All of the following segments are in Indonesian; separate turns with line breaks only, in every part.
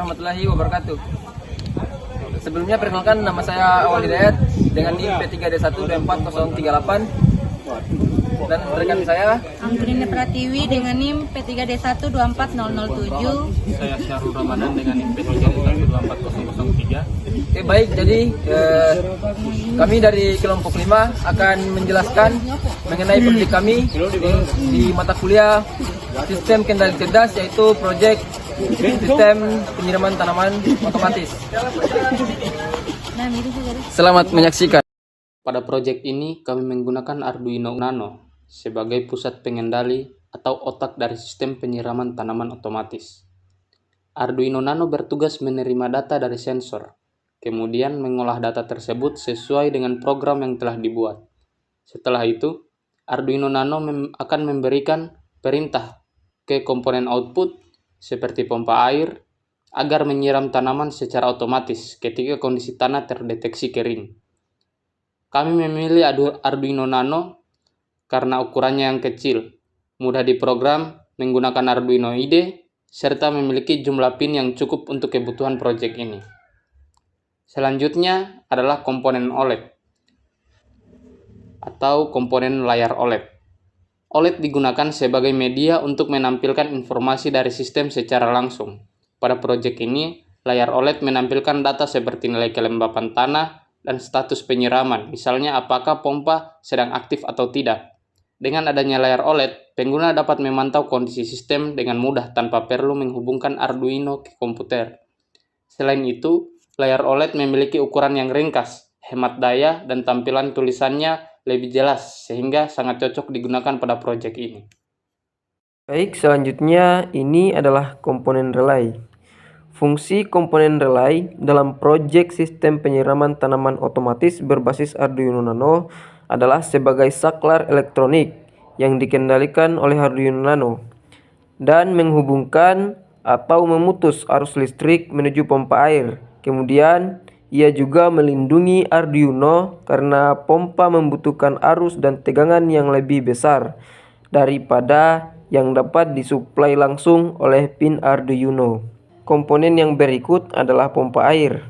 warahmatullahi wabarakatuh. Sebelumnya perkenalkan, nama saya Awal Hidayat dengan NIM P3D1240038 dan rekan saya
Anggrina Pratiwi dengan NIM P3D1240007.
Saya Syahrul Ramadan dengan NIM P3D1240003.
Baik, jadi kami dari kelompok 5 akan menjelaskan mengenai proyek kami di mata kuliah Sistem Kendali Cerdas, yaitu proyek Sistem Penyiraman Tanaman Otomatis. Selamat menyaksikan.
Pada proyek ini kami menggunakan Arduino Nano sebagai pusat pengendali atau otak dari sistem penyiraman tanaman otomatis. Arduino Nano bertugas menerima data dari sensor, kemudian mengolah data tersebut sesuai dengan program yang telah dibuat. Setelah itu, Arduino Nano akan memberikan perintah ke komponen output seperti pompa air agar menyiram tanaman secara otomatis ketika kondisi tanah terdeteksi kering. Kami memilih Arduino Nano karena ukurannya yang kecil, mudah diprogram menggunakan Arduino IDE, serta memiliki jumlah pin yang cukup untuk kebutuhan proyek ini. Selanjutnya adalah komponen OLED atau komponen layar OLED. OLED digunakan sebagai media untuk menampilkan informasi dari sistem secara langsung. Pada proyek ini, layar OLED menampilkan data seperti nilai kelembapan tanah dan status penyiraman, misalnya apakah pompa sedang aktif atau tidak. Dengan adanya layar OLED, pengguna dapat memantau kondisi sistem dengan mudah tanpa perlu menghubungkan Arduino ke komputer. Selain itu, layar OLED memiliki ukuran yang ringkas, hemat daya, dan tampilan tulisannya lebih jelas, sehingga sangat cocok digunakan pada proyek ini.
Baik, selanjutnya ini adalah komponen relay. Fungsi komponen relay dalam proyek sistem penyiraman tanaman otomatis berbasis Arduino Nano adalah sebagai saklar elektronik yang dikendalikan oleh Arduino Nano dan menghubungkan atau memutus arus listrik menuju pompa air. Kemudian, ia juga melindungi Arduino karena pompa membutuhkan arus dan tegangan yang lebih besar daripada yang dapat disuplai langsung oleh pin Arduino. Komponen yang berikut adalah pompa air.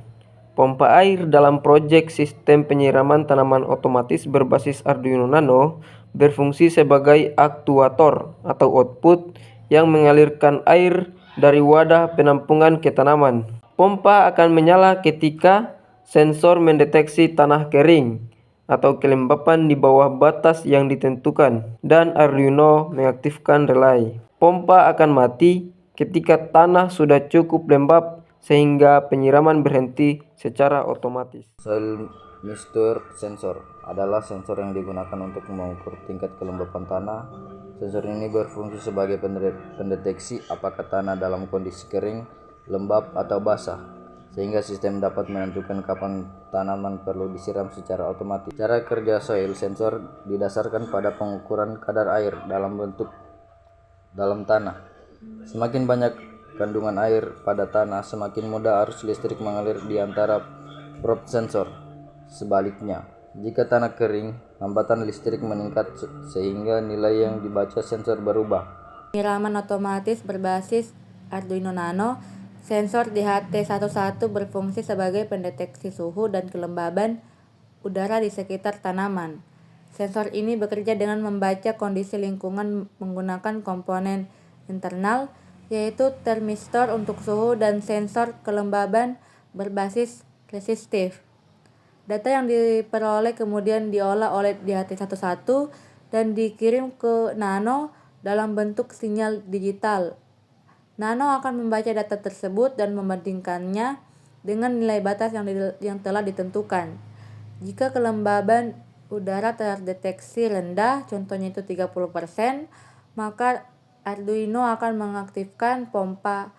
Pompa air dalam proyek sistem penyiraman tanaman otomatis berbasis Arduino Nano berfungsi sebagai aktuator atau output yang mengalirkan air dari wadah penampungan ke tanaman. Pompa akan menyala ketika sensor mendeteksi tanah kering atau kelembapan di bawah batas yang ditentukan, dan Arduino mengaktifkan relay. Pompa akan mati ketika tanah sudah cukup lembab sehingga penyiraman berhenti secara otomatis.
Soil moisture sensor adalah sensor yang digunakan untuk mengukur tingkat kelembapan tanah. Sensor ini berfungsi sebagai pendeteksi apakah tanah dalam kondisi kering, lembab, atau basah, sehingga sistem dapat menentukan kapan tanaman perlu disiram secara otomatis. Cara kerja soil sensor didasarkan pada pengukuran kadar air dalam tanah. Semakin banyak kandungan air pada tanah, semakin mudah arus listrik mengalir di antara probe sensor. Sebaliknya, jika tanah kering, hambatan listrik meningkat sehingga nilai yang dibaca sensor berubah.
Penyiraman otomatis berbasis Arduino Nano. Sensor DHT11 berfungsi sebagai pendeteksi suhu dan kelembaban udara di sekitar tanaman. Sensor ini bekerja dengan membaca kondisi lingkungan menggunakan komponen internal, yaitu termistor untuk suhu dan sensor kelembaban berbasis resistif. Data yang diperoleh kemudian diolah oleh DHT11 dan dikirim ke Nano dalam bentuk sinyal digital. Nano akan membaca data tersebut dan membandingkannya dengan nilai batas yang telah ditentukan. Jika kelembaban udara terdeteksi rendah, contohnya itu 30%, maka Arduino akan mengaktifkan pompa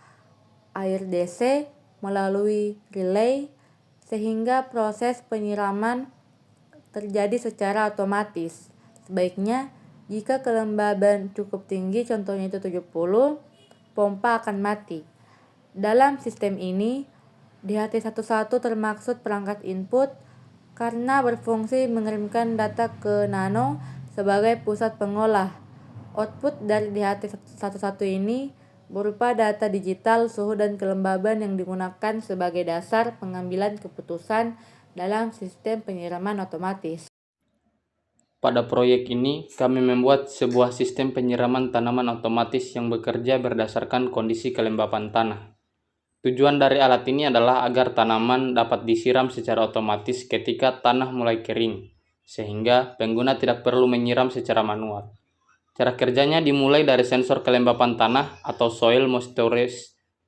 air DC melalui relay sehingga proses penyiraman terjadi secara otomatis. Sebaiknya jika kelembaban cukup tinggi, contohnya itu 70, pompa akan mati. Dalam sistem ini, DHT11 termaksud perangkat input karena berfungsi mengirimkan data ke Nano sebagai pusat pengolah. Output dari DHT11 ini berupa data digital suhu dan kelembaban yang digunakan sebagai dasar pengambilan keputusan dalam sistem penyiraman otomatis.
Pada proyek ini, kami membuat sebuah sistem penyiraman tanaman otomatis yang bekerja berdasarkan kondisi kelembapan tanah. Tujuan dari alat ini adalah agar tanaman dapat disiram secara otomatis ketika tanah mulai kering, sehingga pengguna tidak perlu menyiram secara manual. Cara kerjanya dimulai dari sensor kelembapan tanah atau soil moisture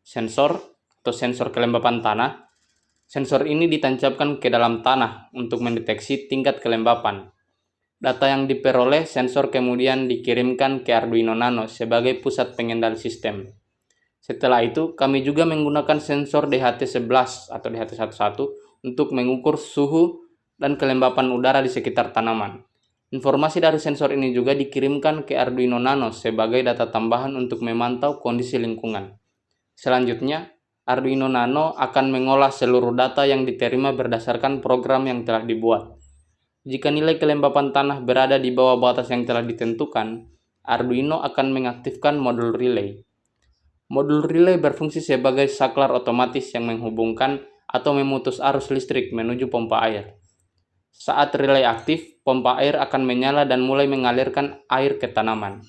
sensor atau sensor kelembapan tanah. Sensor ini ditancapkan ke dalam tanah untuk mendeteksi tingkat kelembapan. Data yang diperoleh sensor kemudian dikirimkan ke Arduino Nano sebagai pusat pengendali sistem. Setelah itu, kami juga menggunakan sensor DHT11 atau DHT11 untuk mengukur suhu dan kelembapan udara di sekitar tanaman. Informasi dari sensor ini juga dikirimkan ke Arduino Nano sebagai data tambahan untuk memantau kondisi lingkungan. Selanjutnya, Arduino Nano akan mengolah seluruh data yang diterima berdasarkan program yang telah dibuat. Jika nilai kelembapan tanah berada di bawah batas yang telah ditentukan, Arduino akan mengaktifkan modul relay. Modul relay berfungsi sebagai saklar otomatis yang menghubungkan atau memutus arus listrik menuju pompa air. Saat relay aktif, pompa air akan menyala dan mulai mengalirkan air ke tanaman.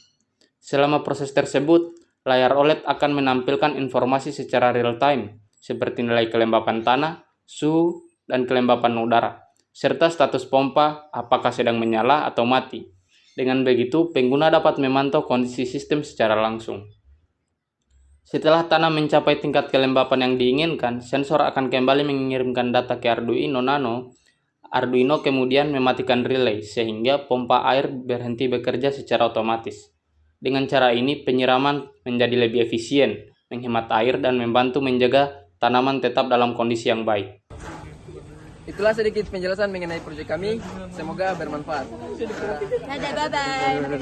Selama proses tersebut, layar OLED akan menampilkan informasi secara real-time, seperti nilai kelembapan tanah, suhu, dan kelembapan udara, serta status pompa apakah sedang menyala atau mati. Dengan begitu, pengguna dapat memantau kondisi sistem secara langsung. Setelah tanah mencapai tingkat kelembapan yang diinginkan, sensor akan kembali mengirimkan data ke Arduino Nano. Arduino kemudian mematikan relay sehingga pompa air berhenti bekerja secara otomatis. Dengan cara ini, penyiraman menjadi lebih efisien, menghemat air, dan membantu menjaga tanaman tetap dalam kondisi yang baik.
Itulah sedikit penjelasan mengenai proyek kami. Semoga bermanfaat.
Dadah, bye-bye.